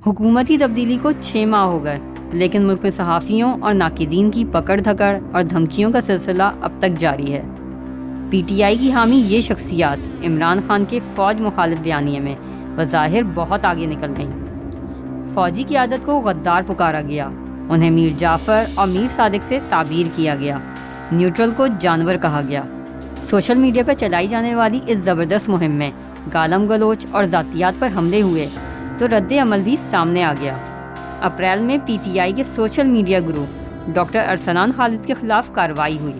حکومتی تبدیلی کو 6 ماہ ہو گئے، لیکن ملک میں صحافیوں اور ناقدین کی پکڑ دھکڑ اور دھمکیوں کا سلسلہ اب تک جاری ہے۔ پی ٹی آئی کی حامی یہ شخصیات عمران خان کے فوج مخالف بیانیے میں بظاہر بہت آگے نکل گئیں۔ فوجی قیادت کو غدار پکارا گیا، انہیں میر جعفر اور میر صادق سے تعبیر کیا گیا، نیوٹرل کو جانور کہا گیا۔ سوشل میڈیا پر چلائی جانے والی اس زبردست مہم میں گالم گلوچ اور ذاتیات پر حملے ہوئے تو رد عمل بھی سامنے آ گیا۔ اپریل میں پی ٹی آئی کے social media group doctor Arslan Khalid کے خلاف کارروائی ہوئی۔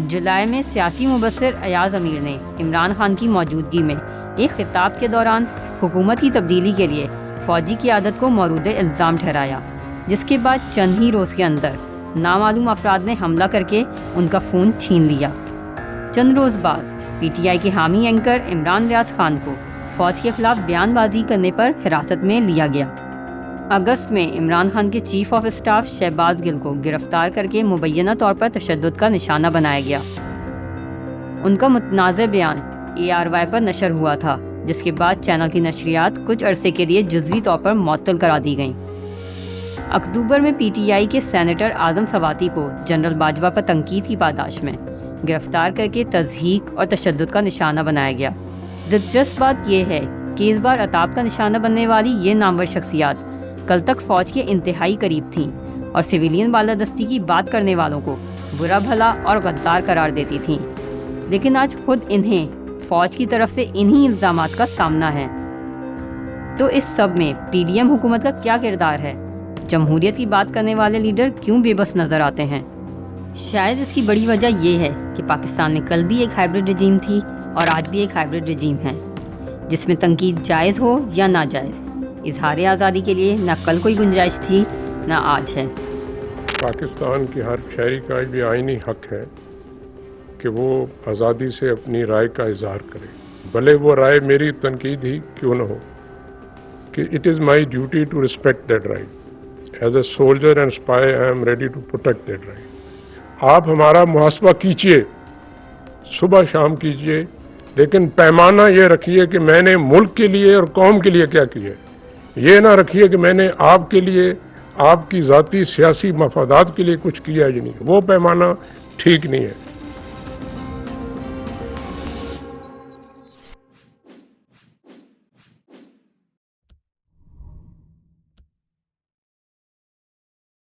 جولائی میں سیاسی مبصر ایاز امیر نے عمران خان کی موجودگی میں ایک خطاب کے دوران حکومت کی تبدیلی کے لیے فوجی قیادت کو مورد الزام ٹھہرایا، جس کے بعد چند ہی روز کے اندر نامعلوم افراد نے حملہ کر کے ان کا فون چھین لیا۔ چند روز بعد پی ٹی آئی کے حامی اینکر عمران ریاض خان کو فوج کے خلاف بیان بازی کرنے پر حراست میں لیا گیا۔ اگست میں عمران خان کے چیف آف اسٹاف شہباز گل کو گرفتار کر کے مبینہ طور پر تشدد کا نشانہ بنایا گیا۔ ان کا متنازع بیان ARY پر نشر ہوا تھا، جس کے بعد چینل کی نشریات کچھ عرصے کے لیے جزوی طور پر معطل کرا دی گئیں۔ اکتوبر میں پی ٹی آئی کے سینیٹر اعظم سواتی کو جنرل باجوہ پر تنقید کی پاداش میں گرفتار کر کے تضحیک اور تشدد کا نشانہ بنایا گیا۔ دلچسپ بات یہ ہے کہ اس بار عطاب کا نشانہ بننے والی یہ نامور شخصیات کل تک فوج کے انتہائی قریب تھیں اور سویلین بالادستی کی بات کرنے والوں کو برا بھلا اور غدار قرار دیتی تھیں، لیکن آج خود انہیں فوج کی طرف سے انہی الزامات کا سامنا ہے۔ تو اس سب میں پی ڈی ایم حکومت کا کیا کردار ہے؟ جمہوریت کی بات کرنے والے لیڈر کیوں بے بس نظر آتے ہیں؟ شاید اس کی بڑی وجہ یہ ہے کہ پاکستان میں کل بھی ایک ہائبرڈ رجیم تھی اور آج بھی ایک ہائبرڈ رجیم ہے، جس میں تنقید جائز ہو یا ناجائز، اظہار آزادی کے لیے نہ کل کوئی گنجائش تھی نہ آج ہے۔ پاکستان کے ہر شہری کا یہ آئینی حق ہے کہ وہ آزادی سے اپنی رائے کا اظہار کرے، بھلے وہ رائے میری تنقید ہی کیوں نہ ہو، کہ it is my duty to respect that right. As a soldier and spy I am ready to protect that right. آپ ہمارا محاسبہ کیجیے، صبح شام کیجیے، لیکن پیمانہ یہ رکھیے کہ میں نے ملک کے لیے اور قوم کے لیے کیا کیا ہے۔ یہ نہ رکھیے کہ میں نے آپ کے لیے، آپ کی ذاتی سیاسی مفادات کے لیے کچھ کیا ہی نہیں، وہ پیمانہ ٹھیک نہیں ہے۔